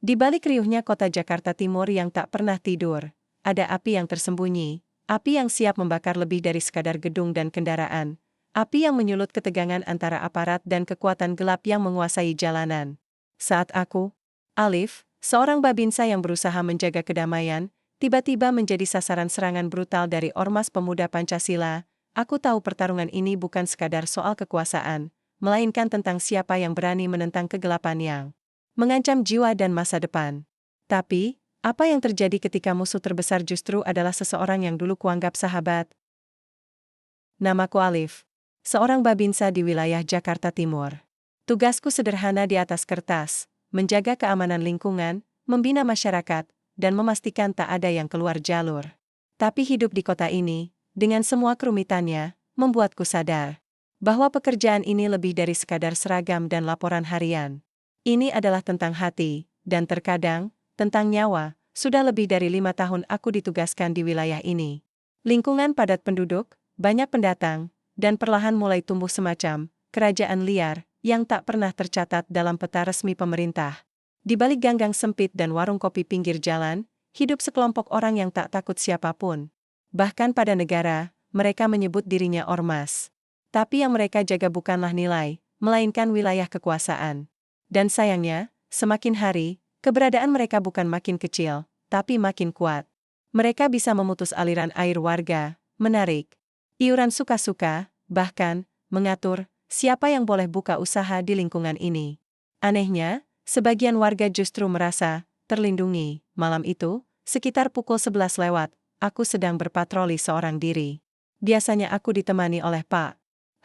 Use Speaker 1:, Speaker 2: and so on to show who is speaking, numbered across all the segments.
Speaker 1: Di balik riuhnya kota Jakarta Timur yang tak pernah tidur, ada api yang tersembunyi, api yang siap membakar lebih dari sekadar gedung dan kendaraan, api yang menyulut ketegangan antara aparat dan kekuatan gelap yang menguasai jalanan. Saat aku, Alif, seorang babinsa yang berusaha menjaga kedamaian, tiba-tiba menjadi sasaran serangan brutal dari ormas pemuda Pancasila, aku tahu pertarungan ini bukan sekadar soal kekuasaan, melainkan tentang siapa yang berani menentang kegelapan yang mengancam jiwa dan masa depan. Tapi, apa yang terjadi ketika musuh terbesar justru adalah seseorang yang dulu kuanggap sahabat? Namaku Alif, seorang babinsa di wilayah Jakarta Timur. Tugasku sederhana di atas kertas, menjaga keamanan lingkungan, membina masyarakat, dan memastikan tak ada yang keluar jalur. Tapi hidup di kota ini, dengan semua kerumitannya, membuatku sadar bahwa pekerjaan ini lebih dari sekadar seragam dan laporan harian. Ini adalah tentang hati, dan terkadang, tentang nyawa. Sudah lebih dari 5 tahun aku ditugaskan di wilayah ini. Lingkungan padat penduduk, banyak pendatang, dan perlahan mulai tumbuh semacam kerajaan liar yang tak pernah tercatat dalam peta resmi pemerintah. Di balik ganggang sempit dan warung kopi pinggir jalan, hidup sekelompok orang yang tak takut siapapun. Bahkan pada negara, mereka menyebut dirinya ormas. Tapi yang mereka jaga bukanlah nilai, melainkan wilayah kekuasaan. Dan sayangnya, semakin hari, keberadaan mereka bukan makin kecil, tapi makin kuat. Mereka bisa memutus aliran air warga, menarik iuran suka-suka, bahkan mengatur siapa yang boleh buka usaha di lingkungan ini. Anehnya, sebagian warga justru merasa terlindungi. Malam itu, sekitar pukul 11 lewat, aku sedang berpatroli seorang diri. Biasanya aku ditemani oleh Pak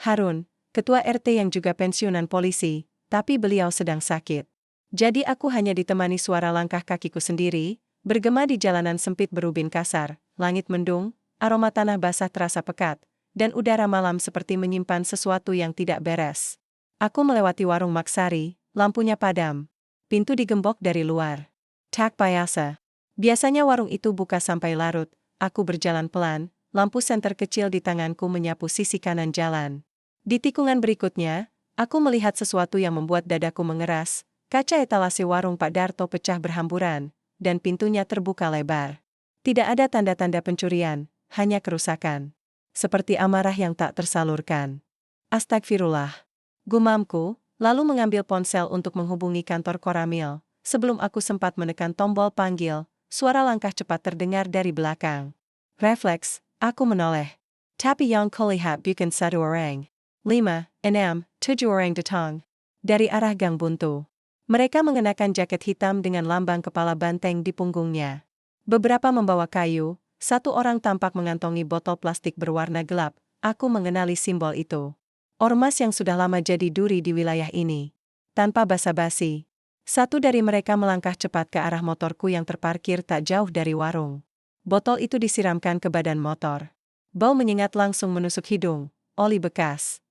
Speaker 1: Harun, ketua RT yang juga pensiunan polisi, tapi beliau sedang sakit. Jadi aku hanya ditemani suara langkah kakiku sendiri, bergema di jalanan sempit berubin kasar, langit mendung, aroma tanah basah terasa pekat, dan udara malam seperti menyimpan sesuatu yang tidak beres. Aku melewati warung Maksari, lampunya padam. Pintu digembok dari luar. Tak biasa. Biasanya warung itu buka sampai larut. Aku berjalan pelan, lampu senter kecil di tanganku menyapu sisi kanan jalan. Di tikungan berikutnya, aku melihat sesuatu yang membuat dadaku mengeras. Kaca etalase warung Pak Darto pecah berhamburan, dan pintunya terbuka lebar. Tidak ada tanda-tanda pencurian, hanya kerusakan. Seperti amarah yang tak tersalurkan. Astagfirullah. Gumamku, lalu mengambil ponsel untuk menghubungi kantor Koramil. Sebelum aku sempat menekan tombol panggil, suara langkah cepat terdengar dari belakang. Refleks, aku menoleh. Tapi yang kulihat bukan satu orang. 5, 6, 7 orang datang. Dari arah gang buntu. Mereka mengenakan jaket hitam dengan lambang kepala banteng di punggungnya. Beberapa membawa kayu, satu orang tampak mengantongi botol plastik berwarna gelap. Aku mengenali simbol itu. Ormas yang sudah lama jadi duri di wilayah ini. Tanpa basa-basi, satu dari mereka melangkah cepat ke arah motorku yang terparkir tak jauh dari warung. Botol itu disiramkan ke badan motor. Bau menyengat langsung menusuk hidung, oli bekas.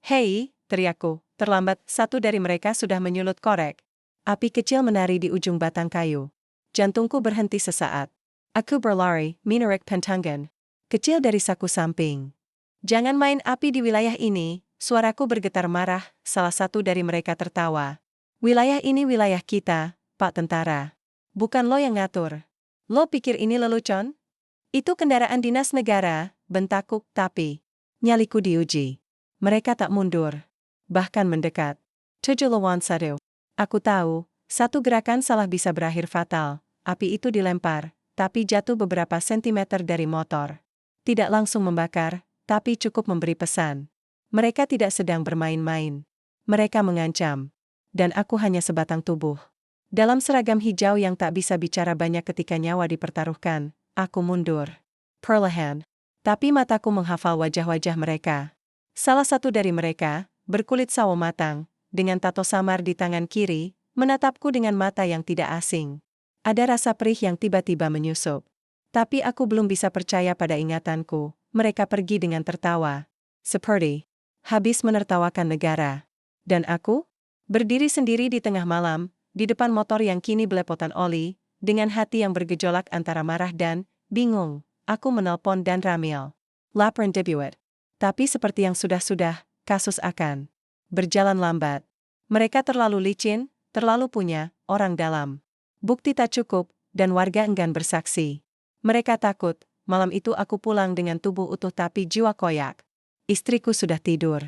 Speaker 1: "Hei," teriakku, terlambat, satu dari mereka sudah menyulut korek. Api kecil menari di ujung batang kayu. Jantungku berhenti sesaat. Aku berlari, menarik pentangan kecil dari saku samping. "Jangan main api di wilayah ini," suaraku bergetar marah, salah satu dari mereka tertawa. "Wilayah ini wilayah kita, Pak Tentara. Bukan lo yang ngatur. Lo pikir ini lelucon? Itu kendaraan dinas negara," bentakku, tapi nyaliku diuji. Mereka tak mundur, bahkan mendekat. 7 lawan 1. Aku tahu, satu gerakan salah bisa berakhir fatal. Api itu dilempar, tapi jatuh beberapa sentimeter dari motor. Tidak langsung membakar, tapi cukup memberi pesan. Mereka tidak sedang bermain-main. Mereka mengancam. Dan aku hanya sebatang tubuh. Dalam seragam hijau yang tak bisa bicara banyak ketika nyawa dipertaruhkan, aku mundur. Perlahan. Tapi mataku menghafal wajah-wajah mereka. Salah satu dari mereka, berkulit sawo matang, dengan tato samar di tangan kiri, menatapku dengan mata yang tidak asing. Ada rasa perih yang tiba-tiba menyusup. Tapi aku belum bisa percaya pada ingatanku. Mereka pergi dengan tertawa. Seperti habis menertawakan negara. Dan aku? Berdiri sendiri di tengah malam, di depan motor yang kini belepotan oli, dengan hati yang bergejolak antara marah dan bingung. Aku menelpon Dan Ramil. Laporan debut. Tapi seperti yang sudah-sudah, kasus akan berjalan lambat. Mereka terlalu licin, terlalu punya orang dalam. Bukti tak cukup, dan warga enggan bersaksi. Mereka takut, malam itu aku pulang dengan tubuh utuh tapi jiwa koyak. Istriku sudah tidur.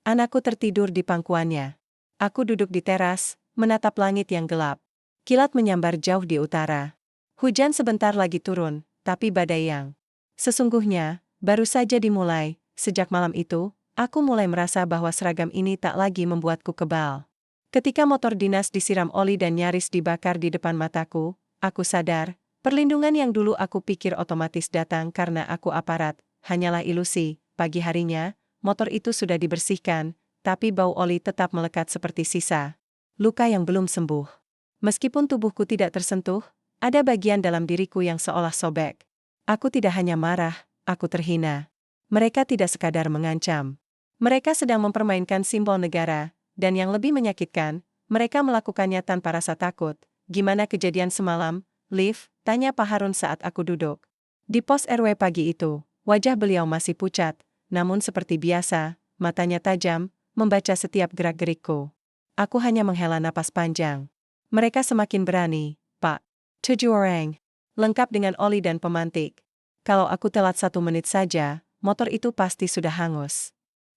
Speaker 1: Anakku tertidur di pangkuannya. Aku duduk di teras, menatap langit yang gelap. Kilat menyambar jauh di utara. Hujan sebentar lagi turun, tapi badai yang sesungguhnya baru saja dimulai. Sejak malam itu, aku mulai merasa bahwa seragam ini tak lagi membuatku kebal. Ketika motor dinas disiram oli dan nyaris dibakar di depan mataku, aku sadar, perlindungan yang dulu aku pikir otomatis datang karena aku aparat, hanyalah ilusi. Pagi harinya, motor itu sudah dibersihkan, tapi bau oli tetap melekat seperti sisa luka yang belum sembuh. Meskipun tubuhku tidak tersentuh, ada bagian dalam diriku yang seolah sobek. Aku tidak hanya marah, aku terhina. Mereka tidak sekadar mengancam. Mereka sedang mempermainkan simbol negara, dan yang lebih menyakitkan, mereka melakukannya tanpa rasa takut. Gimana kejadian semalam, Liv? Tanya Pak Harun saat aku duduk di pos RW pagi itu. Wajah beliau masih pucat, namun seperti biasa, matanya tajam, membaca setiap gerak-gerikku. Aku hanya menghela napas panjang. Mereka semakin berani, Pak. 7 orang. Lengkap dengan oli dan pemantik. Kalau aku telat 1 menit saja, motor itu pasti sudah hangus.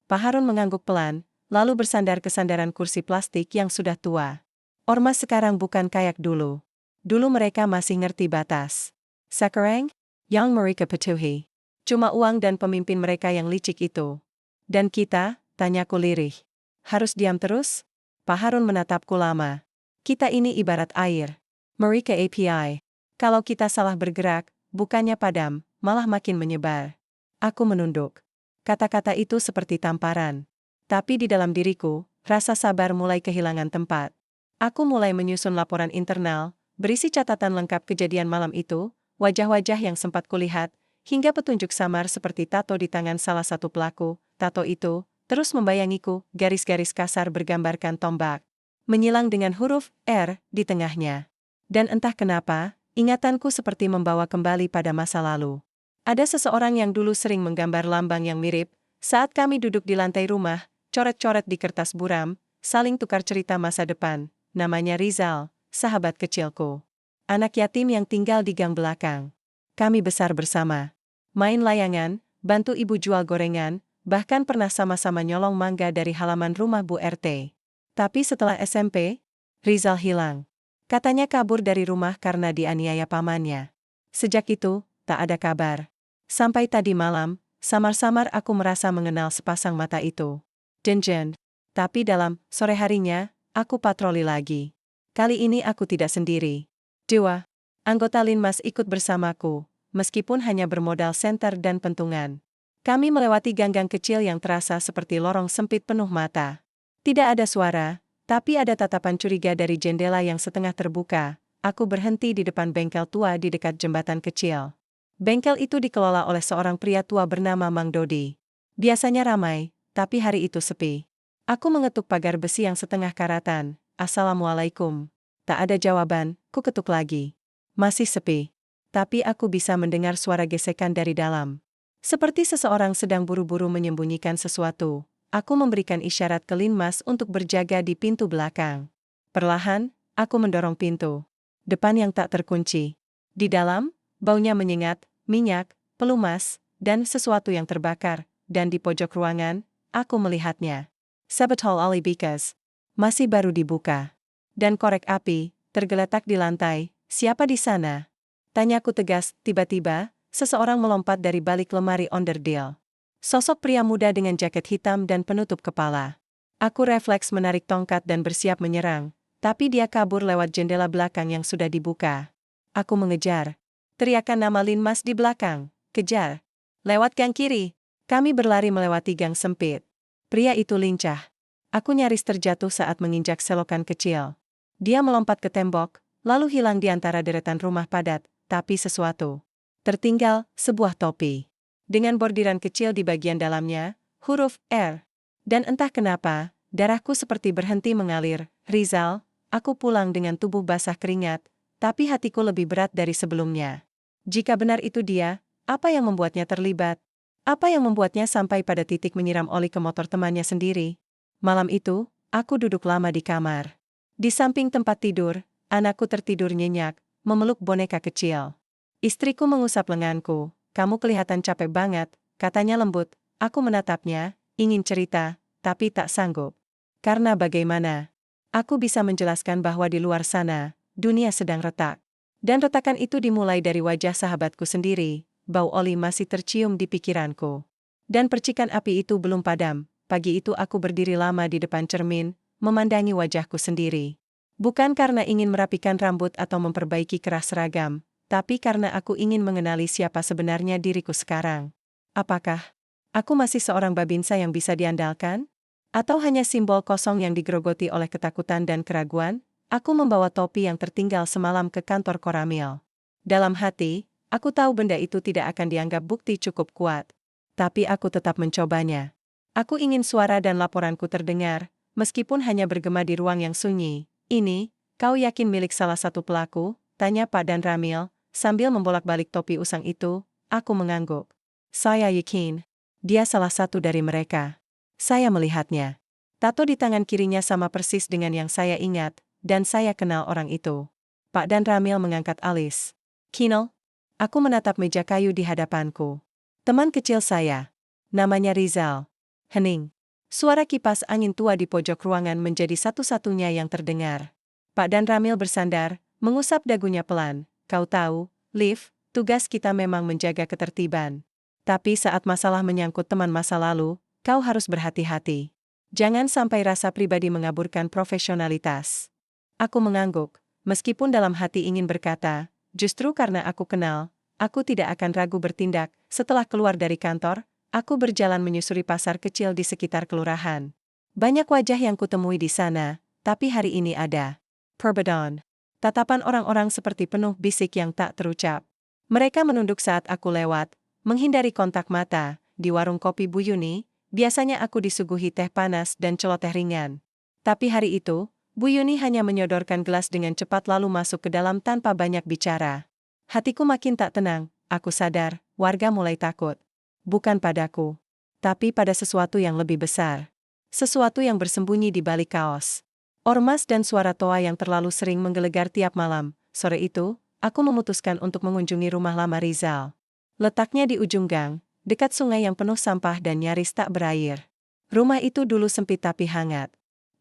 Speaker 1: Pak Harun mengangguk pelan, lalu bersandar ke sandaran kursi plastik yang sudah tua. Ormas sekarang bukan kayak dulu. Dulu mereka masih ngerti batas. Sekarang, yang mereka patuhi. Cuma uang dan pemimpin mereka yang licik itu. Dan kita, tanyaku lirih. Harus diam terus? Pak Harun menatapku lama. Kita ini ibarat air. Mereka API. Kalau kita salah bergerak, bukannya padam, malah makin menyebar. Aku menunduk. Kata-kata itu seperti tamparan. Tapi di dalam diriku, rasa sabar mulai kehilangan tempat. Aku mulai menyusun laporan internal, berisi catatan lengkap kejadian malam itu, wajah-wajah yang sempat kulihat, hingga petunjuk samar seperti tato di tangan salah satu pelaku. Tato itu terus membayangiku, garis-garis kasar bergambarkan tombak menyilang dengan huruf R di tengahnya. Dan entah kenapa, ingatanku seperti membawa kembali pada masa lalu. Ada seseorang yang dulu sering menggambar lambang yang mirip, saat kami duduk di lantai rumah, coret-coret di kertas buram, saling tukar cerita masa depan. Namanya Rizal, sahabat kecilku. Anak yatim yang tinggal di gang belakang. Kami besar bersama. Main layangan, bantu ibu jual gorengan, bahkan pernah sama-sama nyolong mangga dari halaman rumah Bu RT. Tapi setelah SMP, Rizal hilang. Katanya kabur dari rumah karena dianiaya pamannya. Sejak itu, tak ada kabar. Sampai tadi malam, samar-samar aku merasa mengenal sepasang mata itu. Denjen. Tapi dalam sore harinya, aku patroli lagi. Kali ini aku tidak sendiri. 2 anggota Linmas ikut bersamaku, meskipun hanya bermodal senter dan pentungan. Kami melewati gang-gang kecil yang terasa seperti lorong sempit penuh mata. Tidak ada suara, tapi ada tatapan curiga dari jendela yang setengah terbuka. Aku berhenti di depan bengkel tua di dekat jembatan kecil. Bengkel itu dikelola oleh seorang pria tua bernama Mang Dodi. Biasanya ramai, tapi hari itu sepi. Aku mengetuk pagar besi yang setengah karatan. Assalamualaikum. Tak ada jawaban, ku ketuk lagi. Masih sepi. Tapi aku bisa mendengar suara gesekan dari dalam. Seperti seseorang sedang buru-buru menyembunyikan sesuatu. Aku memberikan isyarat ke Linmas untuk berjaga di pintu belakang. Perlahan, aku mendorong pintu depan yang tak terkunci. Di dalam, baunya menyengat, minyak, pelumas, dan sesuatu yang terbakar, dan di pojok ruangan, aku melihatnya. Sabotol Ali Bikas. Masih baru dibuka. Dan korek api, tergeletak di lantai. Siapa di sana? Tanyaku tegas, tiba-tiba, seseorang melompat dari balik lemari onderdil. Sosok pria muda dengan jaket hitam dan penutup kepala. Aku refleks menarik tongkat dan bersiap menyerang, tapi dia kabur lewat jendela belakang yang sudah dibuka. Aku mengejar. Teriakan nama Linmas di belakang. Kejar. Lewat gang kiri. Kami berlari melewati gang sempit. Pria itu lincah. Aku nyaris terjatuh saat menginjak selokan kecil. Dia melompat ke tembok, lalu hilang di antara deretan rumah padat, tapi sesuatu tertinggal, sebuah topi dengan bordiran kecil di bagian dalamnya, huruf R. Dan entah kenapa, darahku seperti berhenti mengalir. Rizal, aku pulang dengan tubuh basah keringat, tapi hatiku lebih berat dari sebelumnya. Jika benar itu dia, apa yang membuatnya terlibat? Apa yang membuatnya sampai pada titik menyiram oli ke motor temannya sendiri? Malam itu, aku duduk lama di kamar. Di samping tempat tidur, Anakku tertidur nyenyak, memeluk boneka kecil. Istriku mengusap lenganku. Kamu kelihatan capek banget, katanya lembut. Aku menatapnya, ingin cerita, tapi tak sanggup. Karena bagaimana? Aku bisa menjelaskan bahwa di luar sana, dunia sedang retak. Dan retakan itu dimulai dari wajah sahabatku sendiri. Bau oli masih tercium di pikiranku. Dan percikan api itu belum padam. Pagi itu aku berdiri lama di depan cermin, memandangi wajahku sendiri. Bukan karena ingin merapikan rambut atau memperbaiki keras seragam, tapi karena aku ingin mengenali siapa sebenarnya diriku sekarang. Apakah aku masih seorang babinsa yang bisa diandalkan? Atau hanya simbol kosong yang digerogoti oleh ketakutan dan keraguan? Aku membawa topi yang tertinggal semalam ke kantor Koramil. Dalam hati, aku tahu benda itu tidak akan dianggap bukti cukup kuat. Tapi aku tetap mencobanya. Aku ingin suara dan laporanku terdengar, meskipun hanya bergema di ruang yang sunyi. Ini, kau yakin milik salah satu pelaku? Tanya Pak Dan Ramil, sambil membolak-balik topi usang itu. Aku mengangguk. Saya yakin. Dia salah satu dari mereka. Saya melihatnya. Tato di tangan kirinya sama persis dengan yang saya ingat, dan saya kenal orang itu. Pak Dan Ramil mengangkat alis. Kinol? Aku menatap meja kayu di hadapanku. Teman kecil saya. Namanya Rizal. Hening. Suara kipas angin tua di pojok ruangan menjadi satu-satunya yang terdengar. Pak Dan Ramil bersandar, mengusap dagunya pelan. Kau tahu, Liv, tugas kita memang menjaga ketertiban. Tapi saat masalah menyangkut teman masa lalu, kau harus berhati-hati. Jangan sampai rasa pribadi mengaburkan profesionalitas. Aku mengangguk, meskipun dalam hati ingin berkata, justru karena aku kenal, aku tidak akan ragu bertindak. Setelah keluar dari kantor, aku berjalan menyusuri pasar kecil di sekitar kelurahan. Banyak wajah yang kutemui di sana, tapi hari ini ada Perbedaan. Tatapan orang-orang seperti penuh bisik yang tak terucap. Mereka menunduk saat aku lewat, menghindari kontak mata. Di warung kopi Bu Yuni, biasanya aku disuguhi teh panas dan celoteh ringan. Tapi hari itu, Bu Yuni hanya menyodorkan gelas dengan cepat lalu masuk ke dalam tanpa banyak bicara. Hatiku makin tak tenang, aku sadar, warga mulai takut. Bukan padaku, tapi pada sesuatu yang lebih besar. Sesuatu yang bersembunyi di balik kaos. Ormas dan suara toa yang terlalu sering menggelegar tiap malam. Sore itu, aku memutuskan untuk mengunjungi rumah lama Rizal. Letaknya di ujung gang, dekat sungai yang penuh sampah dan nyaris tak berair. Rumah itu dulu sempit tapi hangat.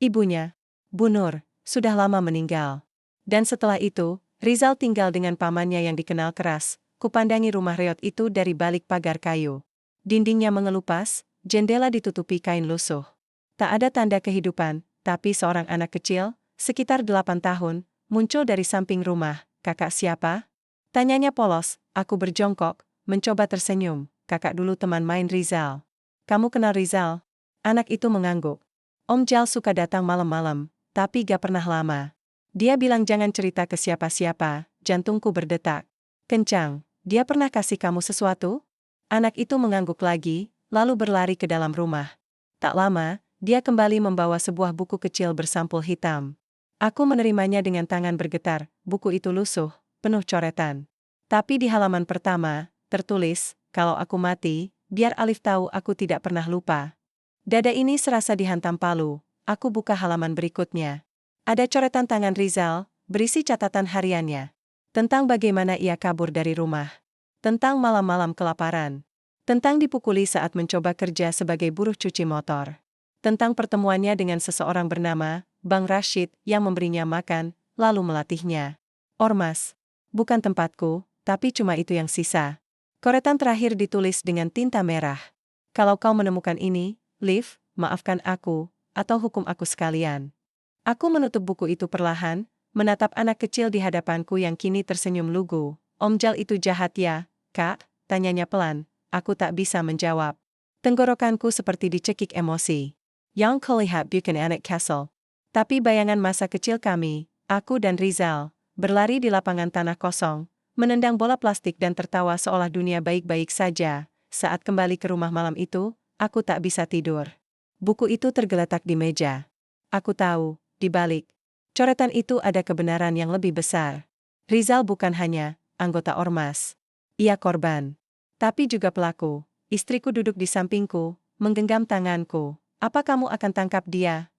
Speaker 1: Ibunya, Bu Nur, sudah lama meninggal. Dan setelah itu, Rizal tinggal dengan pamannya yang dikenal keras. Kupandangi rumah reot itu dari balik pagar kayu. Dindingnya mengelupas, jendela ditutupi kain lusuh. Tak ada tanda kehidupan, tapi seorang anak kecil, sekitar 8 tahun, muncul dari samping rumah. Kakak siapa? Tanyanya polos. Aku berjongkok, mencoba tersenyum. Kakak dulu teman main Rizal. Kamu kenal Rizal? Anak itu mengangguk. Om Jal suka datang malam-malam, tapi gak pernah lama. Dia bilang jangan cerita ke siapa-siapa. Jantungku berdetak kencang. Dia pernah kasih kamu sesuatu? Anak itu mengangguk lagi, lalu berlari ke dalam rumah. Tak lama, dia kembali membawa sebuah buku kecil bersampul hitam. Aku menerimanya dengan tangan bergetar. Buku itu lusuh, penuh coretan. Tapi di halaman pertama, tertulis, kalau aku mati, biar Alif tahu aku tidak pernah lupa. Dada ini serasa dihantam palu. Aku buka halaman berikutnya. Ada coretan tangan Rizal, berisi catatan hariannya. Tentang bagaimana ia kabur dari rumah. Tentang malam-malam kelaparan. Tentang dipukuli saat mencoba kerja sebagai buruh cuci motor. Tentang pertemuannya dengan seseorang bernama Bang Rashid yang memberinya makan, lalu melatihnya. Ormas. Bukan tempatku, tapi cuma itu yang sisa. Coretan terakhir ditulis dengan tinta merah. Kalau kau menemukan ini, Liv, maafkan aku, atau hukum aku sekalian. Aku menutup buku itu perlahan, menatap anak kecil di hadapanku yang kini tersenyum lugu. Om Jal itu jahat ya, Kak? Tanyanya pelan. Aku tak bisa menjawab. Tenggorokanku seperti dicekik emosi. Yang kulihat bukan anak Castle. Tapi bayangan masa kecil kami, aku dan Rizal, berlari di lapangan tanah kosong, menendang bola plastik dan tertawa seolah dunia baik-baik saja. Saat kembali ke rumah malam itu, aku tak bisa tidur. Buku itu tergeletak di meja. Aku tahu, di balik coretan itu ada kebenaran yang lebih besar. Rizal bukan hanya anggota ormas. Ia korban. Tapi juga pelaku. Istriku duduk di sampingku, menggenggam tanganku. Apa kamu akan tangkap dia?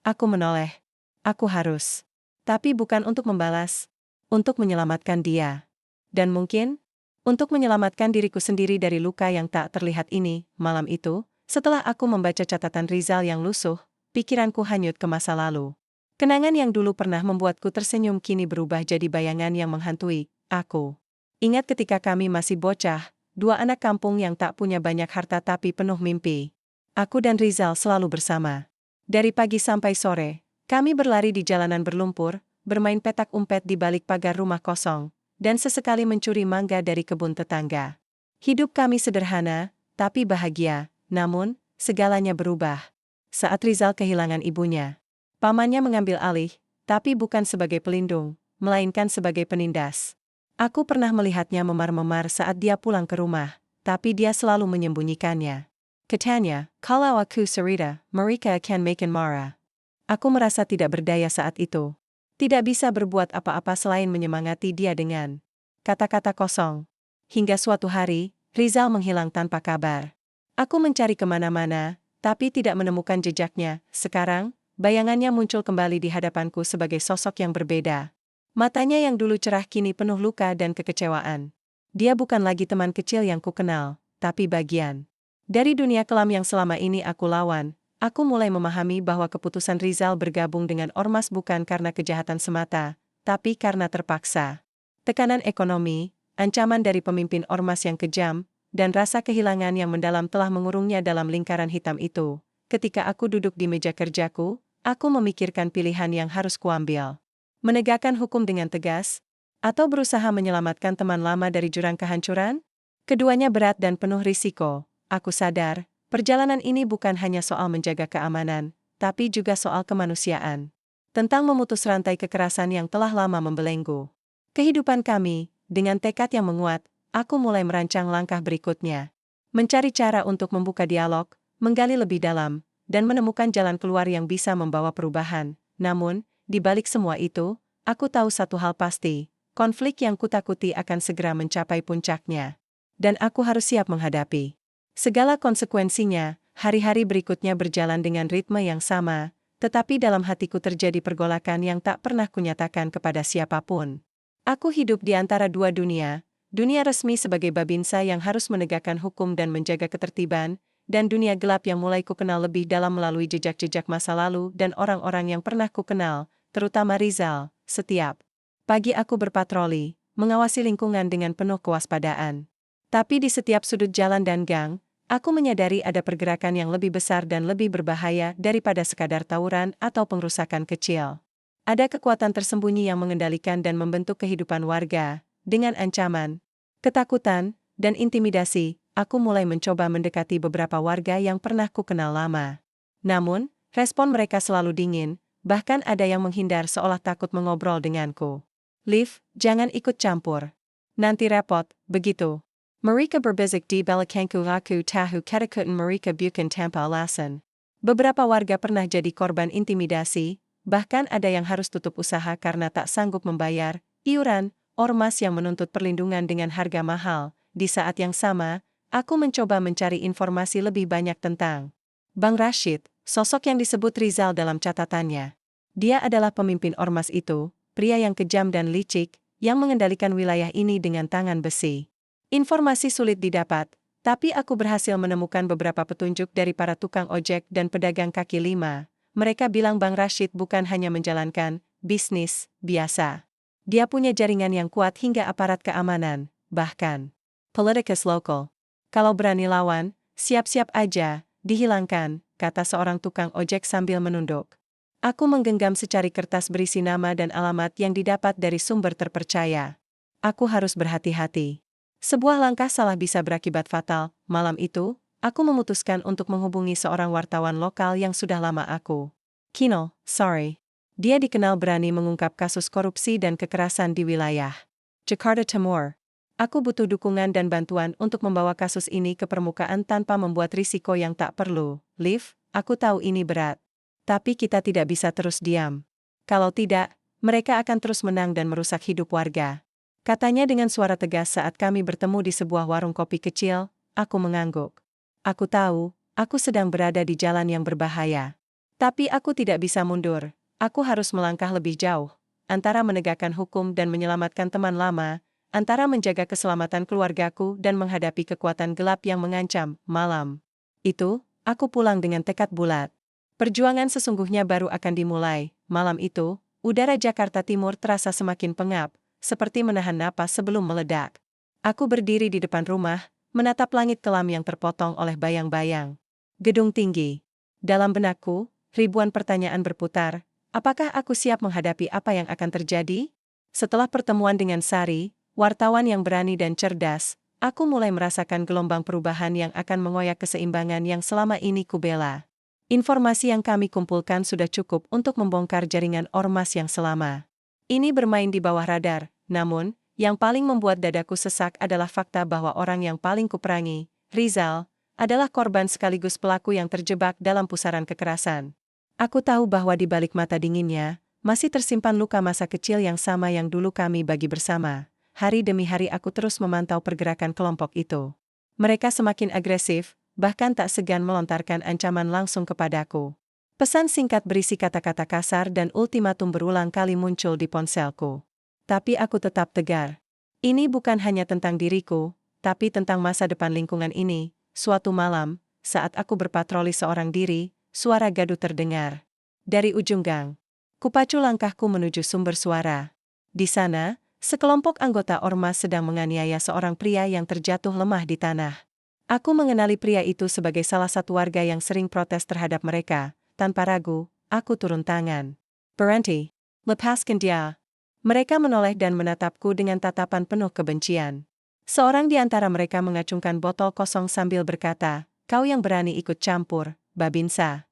Speaker 1: Aku menoleh. Aku harus. Tapi bukan untuk membalas. Untuk menyelamatkan dia. Dan mungkin, untuk menyelamatkan diriku sendiri dari luka yang tak terlihat ini. Malam itu, setelah aku membaca catatan Rizal yang lusuh, pikiranku hanyut ke masa lalu. Kenangan yang dulu pernah membuatku tersenyum kini berubah jadi bayangan yang menghantui aku. Ingat ketika kami masih bocah, dua anak kampung yang tak punya banyak harta tapi penuh mimpi. Aku dan Rizal selalu bersama. Dari pagi sampai sore, kami berlari di jalanan berlumpur, bermain petak umpet di balik pagar rumah kosong, dan sesekali mencuri mangga dari kebun tetangga. Hidup kami sederhana, tapi bahagia, namun, segalanya berubah. Saat Rizal kehilangan ibunya, pamannya mengambil alih, tapi bukan sebagai pelindung, melainkan sebagai penindas. Aku pernah melihatnya memar-memar saat dia pulang ke rumah, tapi dia selalu menyembunyikannya. Katanya, kalau aku cerita, mereka akan makin marah. Aku merasa tidak berdaya saat itu. Tidak bisa berbuat apa-apa selain menyemangati dia dengan kata-kata kosong. Hingga suatu hari, Rizal menghilang tanpa kabar. Aku mencari kemana-mana, tapi tidak menemukan jejaknya. Sekarang, bayangannya muncul kembali di hadapanku sebagai sosok yang berbeda. Matanya yang dulu cerah kini penuh luka dan kekecewaan. Dia bukan lagi teman kecil yang kukenal, tapi bagian dari dunia kelam yang selama ini aku lawan. Aku mulai memahami bahwa keputusan Rizal bergabung dengan ormas bukan karena kejahatan semata, tapi karena terpaksa. Tekanan ekonomi, ancaman dari pemimpin ormas yang kejam, dan rasa kehilangan yang mendalam telah mengurungnya dalam lingkaran hitam itu. Ketika aku duduk di meja kerjaku, aku memikirkan pilihan yang harus kuambil. Menegakkan hukum dengan tegas, atau berusaha menyelamatkan teman lama dari jurang kehancuran? Keduanya berat dan penuh risiko. Aku sadar, perjalanan ini bukan hanya soal menjaga keamanan, tapi juga soal kemanusiaan. Tentang memutus rantai kekerasan yang telah lama membelenggu kehidupan kami. Dengan tekad yang menguat, aku mulai merancang langkah berikutnya. Mencari cara untuk membuka dialog, menggali lebih dalam, dan menemukan jalan keluar yang bisa membawa perubahan. Namun, di balik semua itu, aku tahu satu hal pasti, konflik yang kutakuti akan segera mencapai puncaknya. Dan aku harus siap menghadapi segala konsekuensinya. Hari-hari berikutnya berjalan dengan ritme yang sama, tetapi dalam hatiku terjadi pergolakan yang tak pernah kunyatakan kepada siapapun. Aku hidup di antara dua dunia, dunia resmi sebagai babinsa yang harus menegakkan hukum dan menjaga ketertiban, dan dunia gelap yang mulai kukenal lebih dalam melalui jejak-jejak masa lalu dan orang-orang yang pernah kukenal, terutama Rizal. Setiap pagi aku berpatroli, mengawasi lingkungan dengan penuh kewaspadaan. Tapi di setiap sudut jalan dan gang, aku menyadari ada pergerakan yang lebih besar dan lebih berbahaya daripada sekadar tawuran atau pengrusakan kecil. Ada kekuatan tersembunyi yang mengendalikan dan membentuk kehidupan warga. Dengan ancaman, ketakutan, dan intimidasi, aku mulai mencoba mendekati beberapa warga yang pernah kukenal lama. Namun, respon mereka selalu dingin, bahkan ada yang menghindar seolah takut mengobrol denganku. Liv, jangan ikut campur. Nanti repot, begitu. Mereka berbisik di belakangku. Aku tahu ketakutan mereka bukan tanpa alasan. Beberapa warga pernah jadi korban intimidasi, bahkan ada yang harus tutup usaha karena tak sanggup membayar iuran ormas yang menuntut perlindungan dengan harga mahal. Di saat yang sama, aku mencoba mencari informasi lebih banyak tentang Bang Rashid, sosok yang disebut Rizal dalam catatannya. Dia adalah pemimpin ormas itu, pria yang kejam dan licik, yang mengendalikan wilayah ini dengan tangan besi. Informasi sulit didapat, tapi aku berhasil menemukan beberapa petunjuk dari para tukang ojek dan pedagang kaki lima. Mereka bilang Bang Rashid bukan hanya menjalankan bisnis biasa. Dia punya jaringan yang kuat hingga aparat keamanan, bahkan politikus lokal. Kalau berani lawan, siap-siap aja, dihilangkan, kata seorang tukang ojek sambil menunduk. Aku menggenggam secari kertas berisi nama dan alamat yang didapat dari sumber terpercaya. Aku harus berhati-hati. Sebuah langkah salah bisa berakibat fatal. Malam itu, aku memutuskan untuk menghubungi seorang wartawan lokal yang sudah lama aku kenal. Dia dikenal berani mengungkap kasus korupsi dan kekerasan di wilayah Jakarta Timur. Aku butuh dukungan dan bantuan untuk membawa kasus ini ke permukaan tanpa membuat risiko yang tak perlu. Liv, aku tahu ini berat. Tapi kita tidak bisa terus diam. Kalau tidak, mereka akan terus menang dan merusak hidup warga. Katanya dengan suara tegas saat kami bertemu di sebuah warung kopi kecil. Aku mengangguk. Aku tahu, aku sedang berada di jalan yang berbahaya. Tapi aku tidak bisa mundur, aku harus melangkah lebih jauh. antara menegakkan hukum dan menyelamatkan teman lama, antara menjaga keselamatan keluargaku dan menghadapi kekuatan gelap yang mengancam. Malam itu, aku pulang dengan tekad bulat. Perjuangan sesungguhnya baru akan dimulai. Malam itu, udara Jakarta Timur terasa semakin pengap, seperti menahan napas sebelum meledak. Aku berdiri di depan rumah, menatap langit kelam yang terpotong oleh bayang-bayang gedung tinggi. Dalam benakku, ribuan pertanyaan berputar. Apakah aku siap menghadapi apa yang akan terjadi? Setelah pertemuan dengan Sari, wartawan yang berani dan cerdas, aku mulai merasakan gelombang perubahan yang akan mengoyak keseimbangan yang selama ini kubela. Informasi yang kami kumpulkan sudah cukup untuk membongkar jaringan ormas yang selama ini bermain di bawah radar. Namun, yang paling membuat dadaku sesak adalah fakta bahwa orang yang paling kuperangi, Rizal, adalah korban sekaligus pelaku yang terjebak dalam pusaran kekerasan. Aku tahu bahwa di balik mata dinginnya, masih tersimpan luka masa kecil yang sama yang dulu kami bagi bersama. Hari demi hari aku terus memantau pergerakan kelompok itu. Mereka semakin agresif, bahkan tak segan melontarkan ancaman langsung kepadaku. Pesan singkat berisi kata-kata kasar dan ultimatum berulang kali muncul di ponselku. Tapi aku tetap tegar. Ini bukan hanya tentang diriku, tapi tentang masa depan lingkungan ini. Suatu malam, saat aku berpatroli seorang diri, suara gaduh terdengar dari ujung gang. Kupacu langkahku menuju sumber suara. Di sana, sekelompok anggota ormas sedang menganiaya seorang pria yang terjatuh lemah di tanah. Aku mengenali pria itu sebagai salah satu warga yang sering protes terhadap mereka. Tanpa ragu, aku turun tangan. "Berhenti, lepaskan dia." Mereka menoleh dan menatapku dengan tatapan penuh kebencian. Seorang di antara mereka mengacungkan botol kosong sambil berkata, "Kau yang berani ikut campur, Babinsa."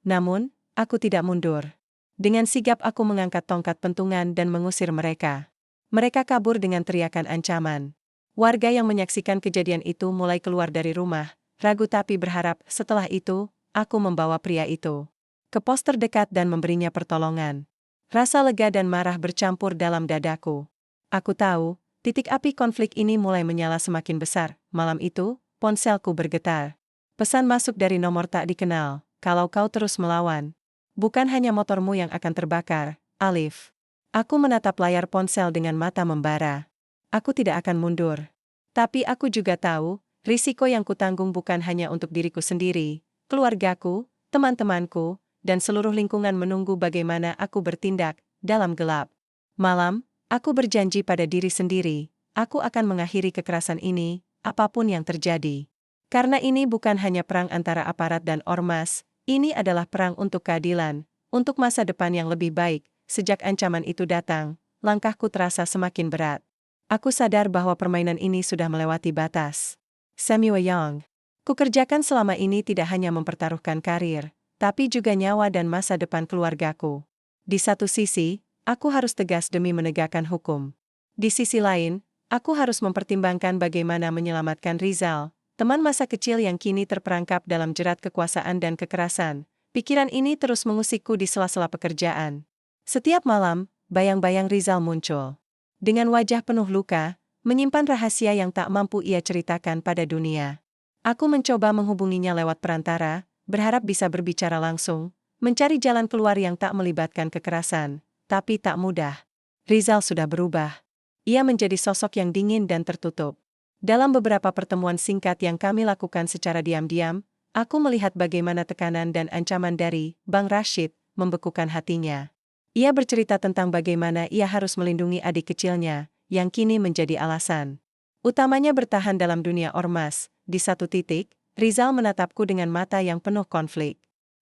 Speaker 1: Namun, aku tidak mundur. Dengan sigap aku mengangkat tongkat pentungan dan mengusir mereka. Mereka kabur dengan teriakan ancaman. Warga yang menyaksikan kejadian itu mulai keluar dari rumah, ragu tapi berharap. Setelah itu, aku membawa pria itu ke pos terdekat dan memberinya pertolongan. Rasa lega dan marah bercampur dalam dadaku. Aku tahu, titik api konflik ini mulai menyala semakin besar. Malam itu, ponselku bergetar. Pesan masuk dari nomor tak dikenal. "Kalau kau terus melawan, bukan hanya motormu yang akan terbakar, Alif." Aku menatap layar ponsel dengan mata membara. Aku tidak akan mundur. Tapi aku juga tahu, risiko yang kutanggung bukan hanya untuk diriku sendiri, keluargaku, teman-temanku, dan seluruh lingkungan menunggu bagaimana aku bertindak dalam gelap. Malam, aku berjanji pada diri sendiri, aku akan mengakhiri kekerasan ini, apapun yang terjadi. Karena ini bukan hanya perang antara aparat dan ormas, ini adalah perang untuk keadilan, untuk masa depan yang lebih baik. Sejak ancaman itu datang, langkahku terasa semakin berat. Aku sadar bahwa permainan ini sudah melewati batas. Samuel Young. Kukerjakan selama ini tidak hanya mempertaruhkan karir, tapi juga nyawa dan masa depan keluargaku. Di satu sisi, aku harus tegas demi menegakkan hukum. Di sisi lain, aku harus mempertimbangkan bagaimana menyelamatkan Rizal, teman masa kecil yang kini terperangkap dalam jerat kekuasaan dan kekerasan. Pikiran ini terus mengusikku di sela-sela pekerjaan. Setiap malam, bayang-bayang Rizal muncul. Dengan wajah penuh luka, menyimpan rahasia yang tak mampu ia ceritakan pada dunia. Aku mencoba menghubunginya lewat perantara, berharap bisa berbicara langsung, mencari jalan keluar yang tak melibatkan kekerasan, tapi tak mudah. Rizal sudah berubah. Ia menjadi sosok yang dingin dan tertutup. Dalam beberapa pertemuan singkat yang kami lakukan secara diam-diam, aku melihat bagaimana tekanan dan ancaman dari Bang Rashid membekukan hatinya. Ia bercerita tentang bagaimana ia harus melindungi adik kecilnya, yang kini menjadi alasan utamanya bertahan dalam dunia ormas. Di satu titik, Rizal menatapku dengan mata yang penuh konflik.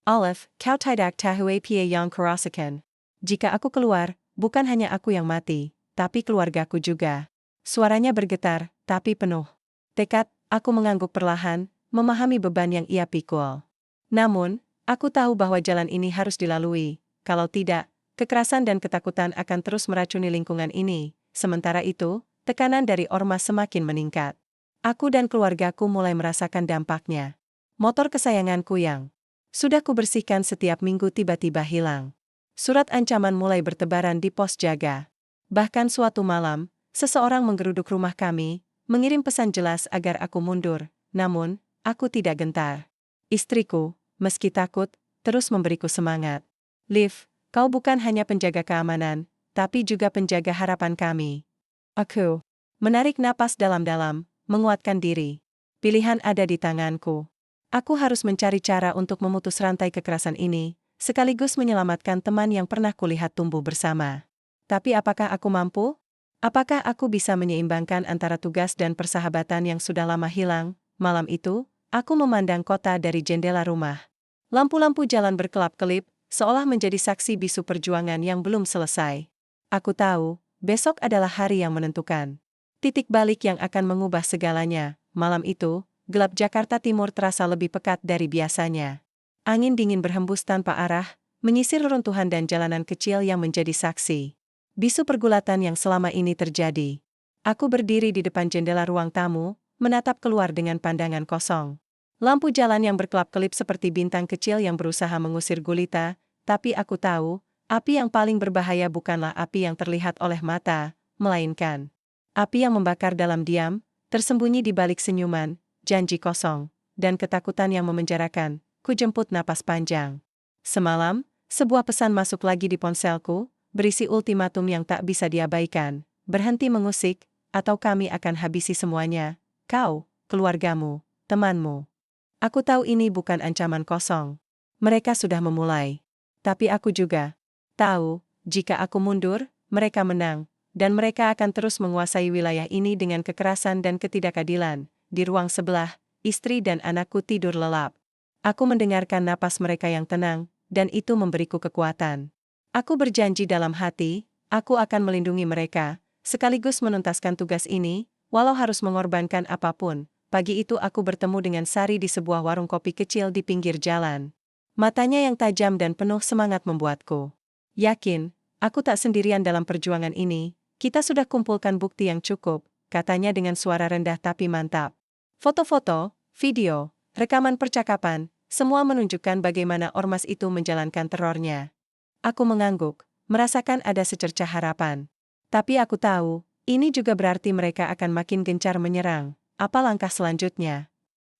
Speaker 1: "Olive, kau tidak tahu apa yang kurasakan. Jika aku keluar, bukan hanya aku yang mati, tapi keluargaku juga." Suaranya bergetar, tapi penuh tekad. Aku mengangguk perlahan, memahami beban yang ia pikul. Namun, aku tahu bahwa jalan ini harus dilalui. Kalau tidak, kekerasan dan ketakutan akan terus meracuni lingkungan ini. Sementara itu, tekanan dari ormas semakin meningkat. Aku dan keluargaku mulai merasakan dampaknya. Motor kesayanganku yang sudah kubersihkan setiap minggu tiba-tiba hilang. Surat ancaman mulai bertebaran di pos jaga. Bahkan suatu malam, seseorang menggeruduk rumah kami, mengirim pesan jelas agar aku mundur. Namun, aku tidak gentar. Istriku, meski takut, terus memberiku semangat. "Liv, kau bukan hanya penjaga keamanan, tapi juga penjaga harapan kami. Aku menarik napas dalam-dalam, menguatkan diri. Pilihan ada di tanganku. Aku harus mencari cara untuk memutus rantai kekerasan ini, sekaligus menyelamatkan teman yang pernah kulihat tumbuh bersama. Tapi apakah aku mampu? Apakah aku bisa menyeimbangkan antara tugas dan persahabatan yang sudah lama hilang? Malam itu, aku memandang kota dari jendela rumah. Lampu-lampu jalan berkelap-kelip, seolah menjadi saksi bisu perjuangan yang belum selesai. Aku tahu, besok adalah hari yang menentukan. Titik balik yang akan mengubah segalanya. Malam itu, gelap Jakarta Timur terasa lebih pekat dari biasanya. Angin dingin berhembus tanpa arah, menyisir reruntuhan dan jalanan kecil yang menjadi saksi bisu pergulatan yang selama ini terjadi. Aku berdiri di depan jendela ruang tamu, menatap keluar dengan pandangan kosong. Lampu jalan yang berkelap-kelip seperti bintang kecil yang berusaha mengusir gulita, tapi aku tahu, api yang paling berbahaya bukanlah api yang terlihat oleh mata, melainkan api yang membakar dalam diam, tersembunyi di balik senyuman, janji kosong, dan ketakutan yang memenjarakan. Ku jemput napas panjang. Semalam, sebuah pesan masuk lagi di ponselku, berisi ultimatum yang tak bisa diabaikan. Berhenti mengusik, atau kami akan habisi semuanya. Kau, keluargamu, temanmu. Aku tahu ini bukan ancaman kosong. Mereka sudah memulai. Tapi aku juga tahu, jika aku mundur, mereka menang. Dan mereka akan terus menguasai wilayah ini dengan kekerasan dan ketidakadilan. Di ruang sebelah, istri dan anakku tidur lelap. Aku mendengarkan napas mereka yang tenang, dan itu memberiku kekuatan. Aku berjanji dalam hati, aku akan melindungi mereka, sekaligus menuntaskan tugas ini, walau harus mengorbankan apapun. Pagi itu aku bertemu dengan Sari di sebuah warung kopi kecil di pinggir jalan. Matanya yang tajam dan penuh semangat membuatku yakin, aku tak sendirian dalam perjuangan ini. Kita sudah kumpulkan bukti yang cukup, katanya dengan suara rendah tapi mantap. Foto-foto, video, rekaman percakapan, semua menunjukkan bagaimana ormas itu menjalankan terornya. Aku mengangguk, merasakan ada secercah harapan. Tapi aku tahu, ini juga berarti mereka akan makin gencar menyerang. Apa langkah selanjutnya?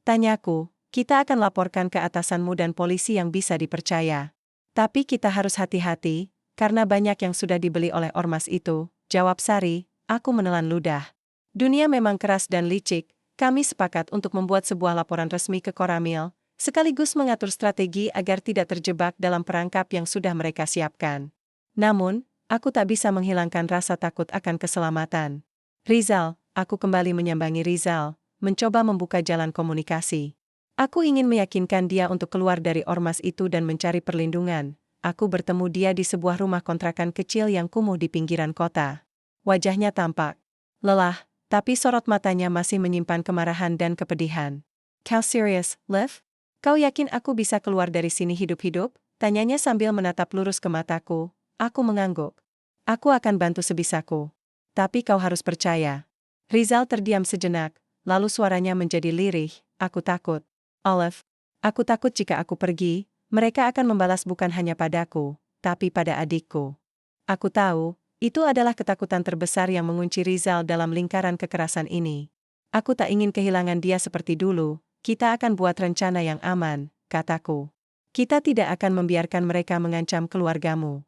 Speaker 1: Tanyaku, kita akan laporkan ke atasanmu dan polisi yang bisa dipercaya. Tapi kita harus hati-hati, karena banyak yang sudah dibeli oleh ormas itu, jawab Sari. Aku menelan ludah. Dunia memang keras dan licik, kami sepakat untuk membuat sebuah laporan resmi ke Koramil, sekaligus mengatur strategi agar tidak terjebak dalam perangkap yang sudah mereka siapkan. Namun, aku tak bisa menghilangkan rasa takut akan keselamatan. Rizal, aku kembali menyambangi Rizal, mencoba membuka jalan komunikasi. Aku ingin meyakinkan dia untuk keluar dari ormas itu dan mencari perlindungan. Aku bertemu dia di sebuah rumah kontrakan kecil yang kumuh di pinggiran kota. Wajahnya tampak lelah, tapi sorot matanya masih menyimpan kemarahan dan kepedihan. Kau serius, Liv? Kau yakin aku bisa keluar dari sini hidup-hidup? Tanyanya sambil menatap lurus ke mataku. Aku mengangguk. Aku akan bantu sebisaku. Tapi kau harus percaya. Rizal terdiam sejenak, lalu suaranya menjadi lirih. Aku takut. Olive, aku takut jika aku pergi, mereka akan membalas bukan hanya padaku, tapi pada adikku. Aku tahu, itu adalah ketakutan terbesar yang mengunci Rizal dalam lingkaran kekerasan ini. Aku tak ingin kehilangan dia seperti dulu. Kita akan buat rencana yang aman, kataku. Kita tidak akan membiarkan mereka mengancam keluargamu.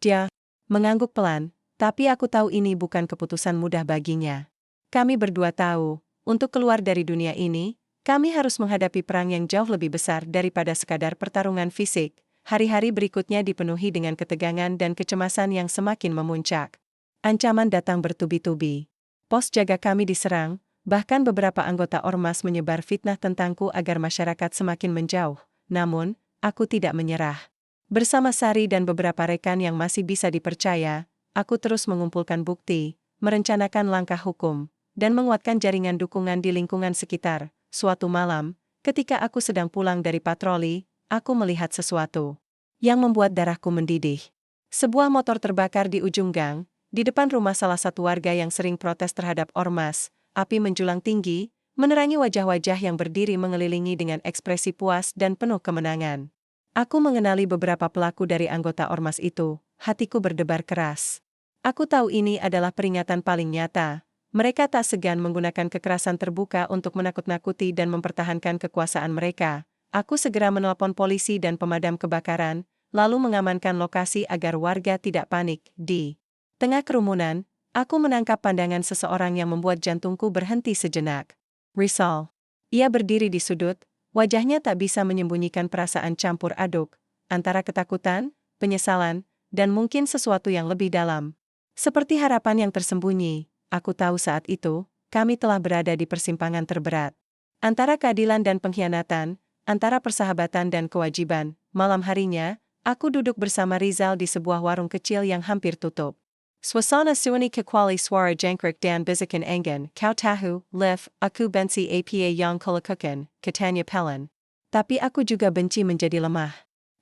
Speaker 1: Dia mengangguk pelan, tapi aku tahu ini bukan keputusan mudah baginya. Kami berdua tahu, untuk keluar dari dunia ini, kami harus menghadapi perang yang jauh lebih besar daripada sekadar pertarungan fisik. Hari-hari berikutnya dipenuhi dengan ketegangan dan kecemasan yang semakin memuncak. Ancaman datang bertubi-tubi. Pos jaga kami diserang. Bahkan beberapa anggota ormas menyebar fitnah tentangku agar masyarakat semakin menjauh. Namun, aku tidak menyerah. Bersama Sari dan beberapa rekan yang masih bisa dipercaya, aku terus mengumpulkan bukti, merencanakan langkah hukum, dan menguatkan jaringan dukungan di lingkungan sekitar. Suatu malam, ketika aku sedang pulang dari patroli, aku melihat sesuatu yang membuat darahku mendidih. Sebuah motor terbakar di ujung gang, di depan rumah salah satu warga yang sering protes terhadap ormas. Api menjulang tinggi, menerangi wajah-wajah yang berdiri mengelilingi dengan ekspresi puas dan penuh kemenangan. Aku mengenali beberapa pelaku dari anggota ormas itu, hatiku berdebar keras. Aku tahu ini adalah peringatan paling nyata. Mereka tak segan menggunakan kekerasan terbuka untuk menakut-nakuti dan mempertahankan kekuasaan mereka. Aku segera menelpon polisi dan pemadam kebakaran, lalu mengamankan lokasi agar warga tidak panik. Di Tengah kerumunan, aku menangkap pandangan seseorang yang membuat jantungku berhenti sejenak. Rizal. Ia berdiri di sudut, wajahnya tak bisa menyembunyikan perasaan campur aduk, antara ketakutan, penyesalan, dan mungkin sesuatu yang lebih dalam. Seperti harapan yang tersembunyi, aku tahu saat itu, kami telah berada di persimpangan terberat. Antara keadilan dan pengkhianatan, antara persahabatan dan kewajiban. Malam harinya, aku duduk bersama Rizal di sebuah warung kecil yang hampir tutup. Suasana sunyi kecuali suara jangkrik dan bisikan angin, kau tahu, Liv, aku benci apa yang kau lakukan, katanya pelan. Tapi aku juga benci menjadi lemah.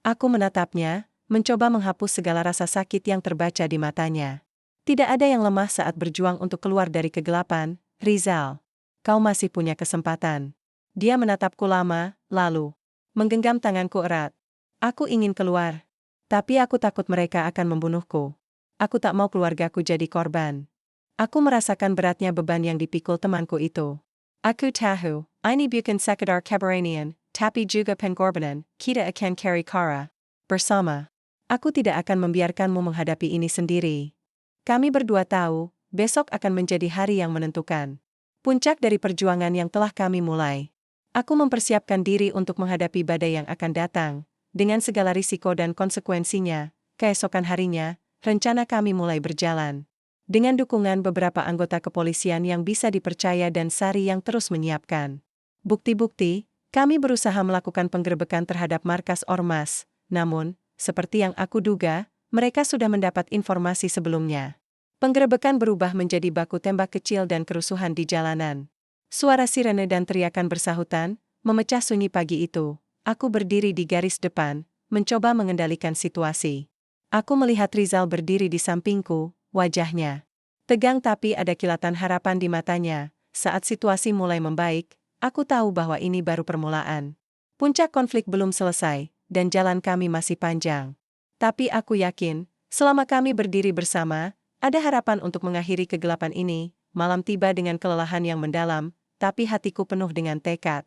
Speaker 1: Aku menatapnya, mencoba menghapus segala rasa sakit yang terbaca di matanya. Tidak ada yang lemah saat berjuang untuk keluar dari kegelapan, Rizal. Kau masih punya kesempatan. Dia menatapku lama, lalu menggenggam tanganku erat. Aku ingin keluar. Tapi aku takut mereka akan membunuhku. Aku tak mau keluargaku jadi korban. Aku merasakan beratnya beban yang dipikul temanku itu. Aku tahu, ini bukan sekedar keberanian, tapi juga pengorbanan, kita akan cari cara. Bersama. Aku tidak akan membiarkanmu menghadapi ini sendiri. Kami berdua tahu, besok akan menjadi hari yang menentukan. Puncak dari perjuangan yang telah kami mulai. Aku mempersiapkan diri untuk menghadapi badai yang akan datang, dengan segala risiko dan konsekuensinya. Keesokan harinya, rencana kami mulai berjalan. Dengan dukungan beberapa anggota kepolisian yang bisa dipercaya dan Sari yang terus menyiapkan bukti-bukti, kami berusaha melakukan penggerebekan terhadap markas ormas. Namun, seperti yang aku duga, mereka sudah mendapat informasi sebelumnya. Penggerebekan berubah menjadi baku tembak kecil dan kerusuhan di jalanan. Suara sirene dan teriakan bersahutan memecah sunyi pagi itu. Aku berdiri di garis depan, mencoba mengendalikan situasi. Aku melihat Rizal berdiri di sampingku, wajahnya tegang tapi ada kilatan harapan di matanya. Saat situasi mulai membaik, aku tahu bahwa ini baru permulaan. Puncak konflik belum selesai, dan jalan kami masih panjang. Tapi aku yakin, selama kami berdiri bersama, ada harapan untuk mengakhiri kegelapan ini. Malam tiba dengan kelelahan yang mendalam, tapi hatiku penuh dengan tekad.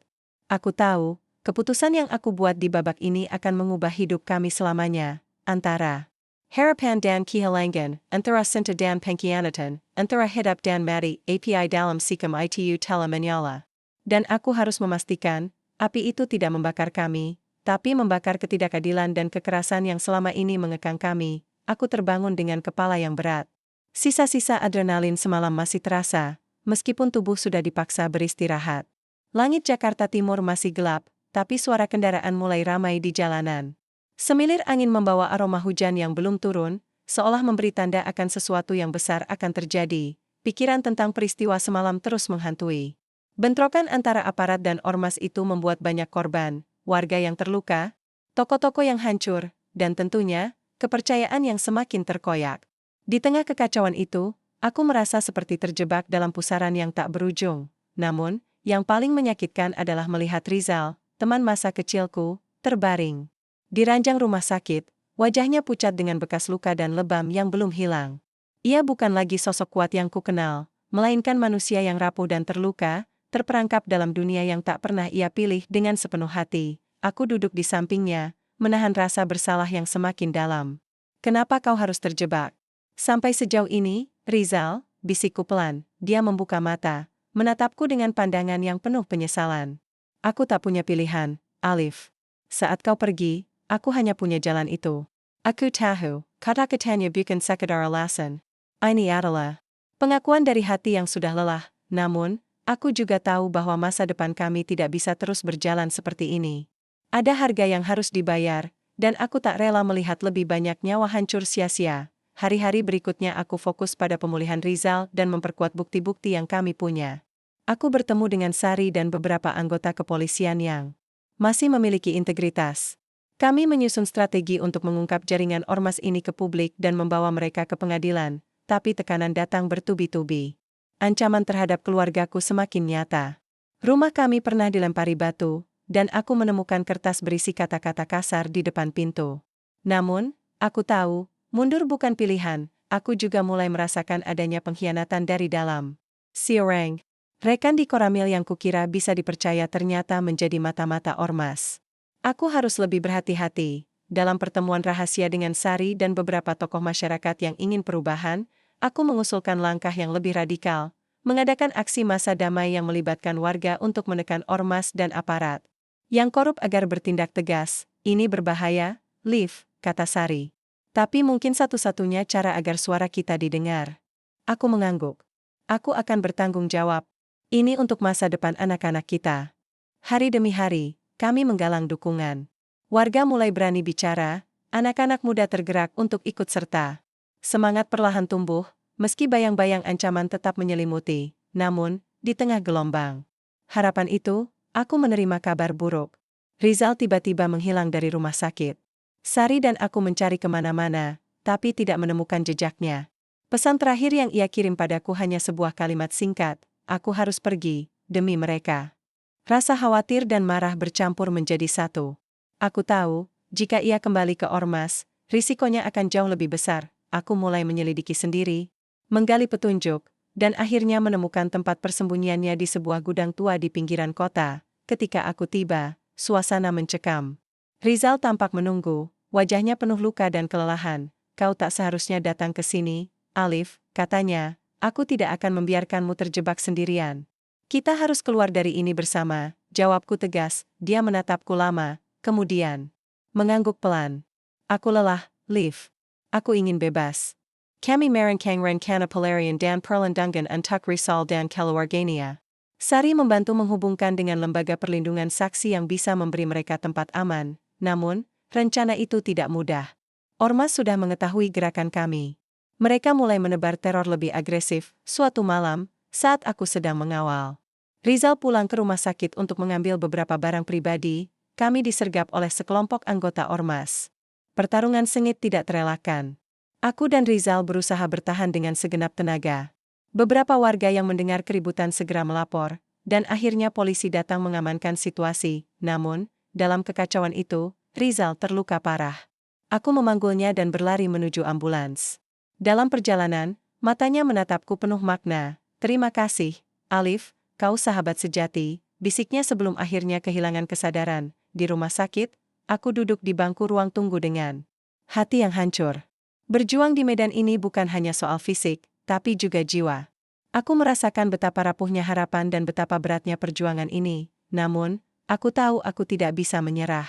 Speaker 1: Aku tahu, keputusan yang aku buat di babak ini akan mengubah hidup kami selamanya. Antara harapan dan kehilangan, antara cinta dan pengkhianatan, antara hidup dan mati, API dalam sikap itu telah menyala. Dan aku harus memastikan, api itu tidak membakar kami, tapi membakar ketidakadilan dan kekerasan yang selama ini mengekang kami. Aku terbangun dengan kepala yang berat. Sisa-sisa adrenalin semalam masih terasa, meskipun tubuh sudah dipaksa beristirahat. Langit Jakarta Timur masih gelap, tapi suara kendaraan mulai ramai di jalanan. Semilir angin membawa aroma hujan yang belum turun, seolah memberi tanda akan sesuatu yang besar akan terjadi. Pikiran tentang peristiwa semalam terus menghantui. Bentrokan antara aparat dan ormas itu membuat banyak korban, warga yang terluka, toko-toko yang hancur, dan tentunya, kepercayaan yang semakin terkoyak. Di tengah kekacauan itu, aku merasa seperti terjebak dalam pusaran yang tak berujung. Namun, yang paling menyakitkan adalah melihat Rizal, teman masa kecilku, terbaring di ranjang rumah sakit, wajahnya pucat dengan bekas luka dan lebam yang belum hilang. Ia bukan lagi sosok kuat yang kukenal, melainkan manusia yang rapuh dan terluka, terperangkap dalam dunia yang tak pernah ia pilih dengan sepenuh hati. Aku duduk di sampingnya, menahan rasa bersalah yang semakin dalam. Kenapa kau harus terjebak? Sampai sejauh ini, Rizal, bisikku pelan. Dia membuka mata, menatapku dengan pandangan yang penuh penyesalan. Aku tak punya pilihan, Alif. Saat kau pergi, aku hanya punya jalan itu. Aku tahu, kata-katanya bukan sekedar alasan. Ini adalah pengakuan dari hati yang sudah lelah, namun, aku juga tahu bahwa masa depan kami tidak bisa terus berjalan seperti ini. Ada harga yang harus dibayar, dan aku tak rela melihat lebih banyak nyawa hancur sia-sia. Hari-hari berikutnya aku fokus pada pemulihan Rizal dan memperkuat bukti-bukti yang kami punya. Aku bertemu dengan Sari dan beberapa anggota kepolisian yang masih memiliki integritas. Kami menyusun strategi untuk mengungkap jaringan ormas ini ke publik dan membawa mereka ke pengadilan, tapi tekanan datang bertubi-tubi. Ancaman terhadap keluargaku semakin nyata. Rumah kami pernah dilempari batu, dan aku menemukan kertas berisi kata-kata kasar di depan pintu. Namun, aku tahu, mundur bukan pilihan, aku juga mulai merasakan adanya pengkhianatan dari dalam. Siorang, rekan di Koramil yang kukira bisa dipercaya ternyata menjadi mata-mata ormas. Aku harus lebih berhati-hati. Dalam pertemuan rahasia dengan Sari dan beberapa tokoh masyarakat yang ingin perubahan, aku mengusulkan langkah yang lebih radikal, mengadakan aksi massa damai yang melibatkan warga untuk menekan ormas dan aparat yang korup agar bertindak tegas. Ini berbahaya, Liv, kata Sari. Tapi mungkin satu-satunya cara agar suara kita didengar. Aku mengangguk. Aku akan bertanggung jawab. Ini untuk masa depan anak-anak kita. Hari demi hari, kami menggalang dukungan. Warga mulai berani bicara, anak-anak muda tergerak untuk ikut serta. Semangat perlahan tumbuh, meski bayang-bayang ancaman tetap menyelimuti. Namun, di tengah gelombang harapan itu, aku menerima kabar buruk. Rizal tiba-tiba menghilang dari rumah sakit. Sari dan aku mencari kemana-mana, tapi tidak menemukan jejaknya. Pesan terakhir yang ia kirim padaku hanya sebuah kalimat singkat, aku harus pergi, demi mereka. Rasa khawatir dan marah bercampur menjadi satu. Aku tahu, jika ia kembali ke ormas, risikonya akan jauh lebih besar. Aku mulai menyelidiki sendiri, menggali petunjuk, dan akhirnya menemukan tempat persembunyiannya di sebuah gudang tua di pinggiran kota. Ketika aku tiba, suasana mencekam. Rizal tampak menunggu, wajahnya penuh luka dan kelelahan. Kau tak seharusnya datang ke sini, Alif, katanya. Aku tidak akan membiarkanmu terjebak sendirian. Kita harus keluar dari ini bersama, jawabku tegas. Dia menatapku lama, kemudian mengangguk pelan. Aku lelah, Liv. Aku ingin bebas. Kami merancang rencana pelarian dan perlindungan untuk Rizal dan keluarganya. Sari membantu menghubungkan dengan lembaga perlindungan saksi yang bisa memberi mereka tempat aman, namun, rencana itu tidak mudah. Ormas sudah mengetahui gerakan kami. Mereka mulai menebar teror lebih agresif. Suatu malam, saat aku sedang mengawal Rizal pulang ke rumah sakit untuk mengambil beberapa barang pribadi, kami disergap oleh sekelompok anggota ormas. Pertarungan sengit tidak terelakkan. Aku dan Rizal berusaha bertahan dengan segenap tenaga. Beberapa warga yang mendengar keributan segera melapor, dan akhirnya polisi datang mengamankan situasi. Namun, dalam kekacauan itu, Rizal terluka parah. Aku memanggulnya dan berlari menuju ambulans. Dalam perjalanan, matanya menatapku penuh makna. Terima kasih, Alif, kau sahabat sejati, bisiknya sebelum akhirnya kehilangan kesadaran. Di rumah sakit, aku duduk di bangku ruang tunggu dengan hati yang hancur. Berjuang di medan ini bukan hanya soal fisik, tapi juga jiwa. Aku merasakan betapa rapuhnya harapan dan betapa beratnya perjuangan ini. Namun, aku tahu aku tidak bisa menyerah.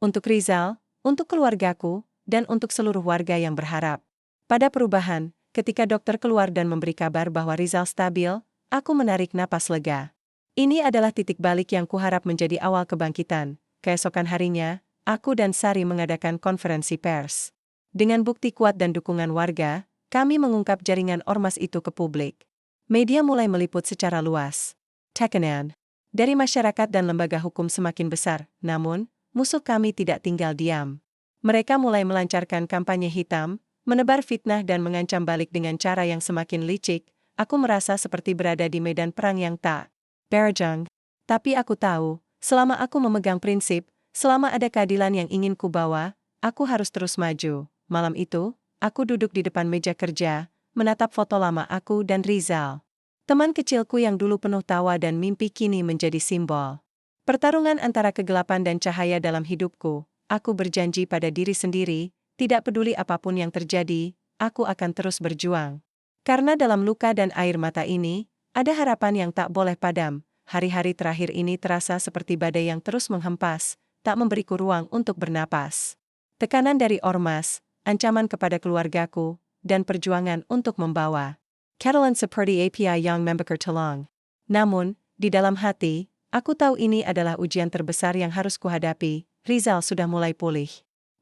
Speaker 1: Untuk Rizal, untuk keluargaku, dan untuk seluruh warga yang berharap pada perubahan. Ketika dokter keluar dan memberi kabar bahwa Rizal stabil, aku menarik napas lega. Ini adalah titik balik yang kuharap menjadi awal kebangkitan. Keesokan harinya, aku dan Sari mengadakan konferensi pers. Dengan bukti kuat dan dukungan warga, kami mengungkap jaringan ormas itu ke publik. Media mulai meliput secara luas. Tekanan dari masyarakat dan lembaga hukum semakin besar, namun, musuh kami tidak tinggal diam. Mereka mulai melancarkan kampanye hitam, menebar fitnah dan mengancam balik dengan cara yang semakin licik. Aku merasa seperti berada di medan perang yang tak berujung. Tapi aku tahu, selama aku memegang prinsip, selama ada keadilan yang ingin kubawa, aku harus terus maju. Malam itu, aku duduk di depan meja kerja, menatap foto lama aku dan Rizal. Teman kecilku yang dulu penuh tawa dan mimpi kini menjadi simbol pertarungan antara kegelapan dan cahaya dalam hidupku. Aku berjanji pada diri sendiri, tidak peduli apapun yang terjadi, aku akan terus berjuang. Karena dalam luka dan air mata ini, ada harapan yang tak boleh padam. Hari-hari terakhir ini terasa seperti badai yang terus menghempas, tak memberiku ruang untuk bernapas. Tekanan dari ormas, ancaman kepada keluargaku, dan perjuangan untuk membawa Catalan seperti API yang membakar tulang. Namun, di dalam hati, aku tahu ini adalah ujian terbesar yang harus kuhadapi. Rizal sudah mulai pulih.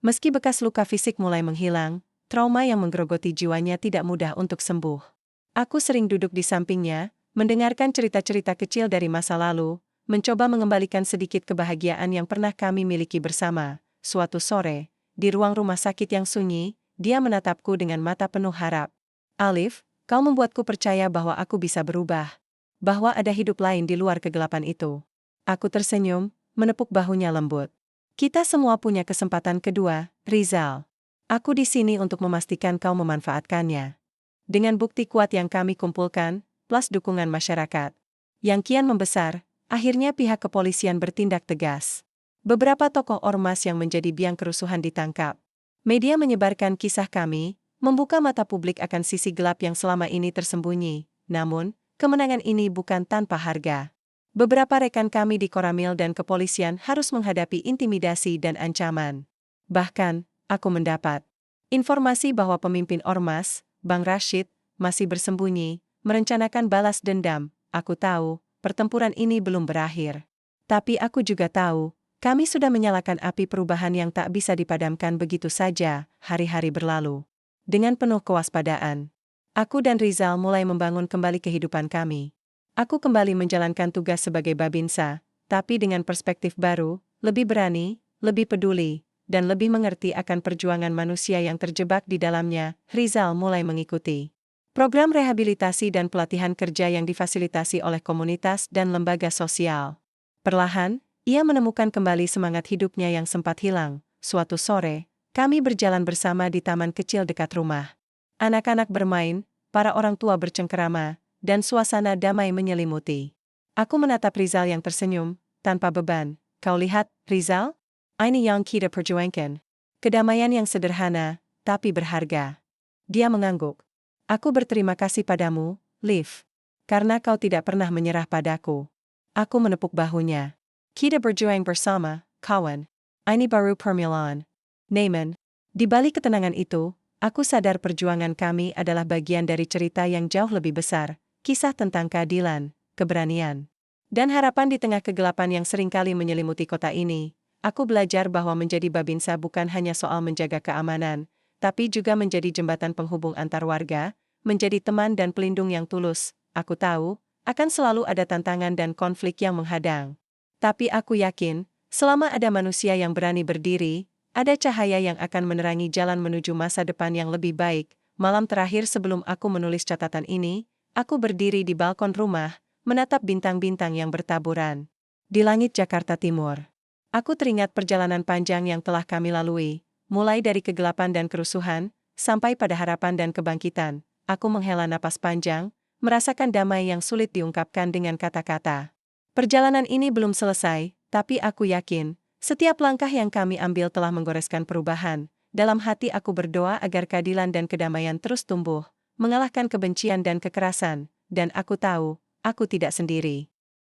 Speaker 1: Meski bekas luka fisik mulai menghilang, trauma yang menggerogoti jiwanya tidak mudah untuk sembuh. Aku sering duduk di sampingnya, mendengarkan cerita-cerita kecil dari masa lalu, mencoba mengembalikan sedikit kebahagiaan yang pernah kami miliki bersama. Suatu sore, di ruang rumah sakit yang sunyi, dia menatapku dengan mata penuh harap. Alif, kau membuatku percaya bahwa aku bisa berubah. Bahwa ada hidup lain di luar kegelapan itu. Aku tersenyum, menepuk bahunya lembut. Kita semua punya kesempatan kedua, Rizal. Aku di sini untuk memastikan kau memanfaatkannya. Dengan bukti kuat yang kami kumpulkan, plus dukungan masyarakat yang kian membesar, akhirnya pihak kepolisian bertindak tegas. Beberapa tokoh ormas yang menjadi biang kerusuhan ditangkap. Media menyebarkan kisah kami, membuka mata publik akan sisi gelap yang selama ini tersembunyi. Namun, kemenangan ini bukan tanpa harga. Beberapa rekan kami di Koramil dan kepolisian harus menghadapi intimidasi dan ancaman. Bahkan, aku mendapat informasi bahwa pemimpin Ormas, Bang Rashid, masih bersembunyi, merencanakan balas dendam. Aku tahu, pertempuran ini belum berakhir. Tapi aku juga tahu, kami sudah menyalakan api perubahan yang tak bisa dipadamkan begitu saja. Hari-hari berlalu. Dengan penuh kewaspadaan, aku dan Rizal mulai membangun kembali kehidupan kami. Aku kembali menjalankan tugas sebagai Babinsa, tapi dengan perspektif baru, lebih berani, lebih peduli, dan lebih mengerti akan perjuangan manusia yang terjebak di dalamnya. Rizal mulai mengikuti program rehabilitasi dan pelatihan kerja yang difasilitasi oleh komunitas dan lembaga sosial. Perlahan, ia menemukan kembali semangat hidupnya yang sempat hilang. Suatu sore, kami berjalan bersama di taman kecil dekat rumah. Anak-anak bermain, para orang tua bercengkerama, dan suasana damai menyelimuti. Aku menatap Rizal yang tersenyum, tanpa beban. Kau lihat, Rizal? Ini yang kita perjuangkan. Kedamaian yang sederhana, tapi berharga. Dia mengangguk. Aku berterima kasih padamu, Liv. Karena kau tidak pernah menyerah padaku. Aku menepuk bahunya. Kita berjuang bersama, kawan. Ini baru permulaan. Naaman. Di balik ketenangan itu, aku sadar perjuangan kami adalah bagian dari cerita yang jauh lebih besar. Kisah tentang keadilan, keberanian, dan harapan di tengah kegelapan yang seringkali menyelimuti kota ini. Aku belajar bahwa menjadi Babinsa bukan hanya soal menjaga keamanan, tapi juga menjadi jembatan penghubung antar warga, menjadi teman dan pelindung yang tulus. Aku tahu, akan selalu ada tantangan dan konflik yang menghadang. Tapi aku yakin, selama ada manusia yang berani berdiri, ada cahaya yang akan menerangi jalan menuju masa depan yang lebih baik. Malam terakhir sebelum aku menulis catatan ini, aku berdiri di balkon rumah, menatap bintang-bintang yang bertaburan di langit Jakarta Timur. Aku teringat perjalanan panjang yang telah kami lalui, mulai dari kegelapan dan kerusuhan, sampai pada harapan dan kebangkitan. Aku menghela napas panjang, merasakan damai yang sulit diungkapkan dengan kata-kata. Perjalanan ini belum selesai, tapi aku yakin, setiap langkah yang kami ambil telah menggoreskan perubahan. Dalam hati aku berdoa agar keadilan dan kedamaian terus tumbuh, mengalahkan kebencian dan kekerasan, dan aku tahu, aku tidak sendiri.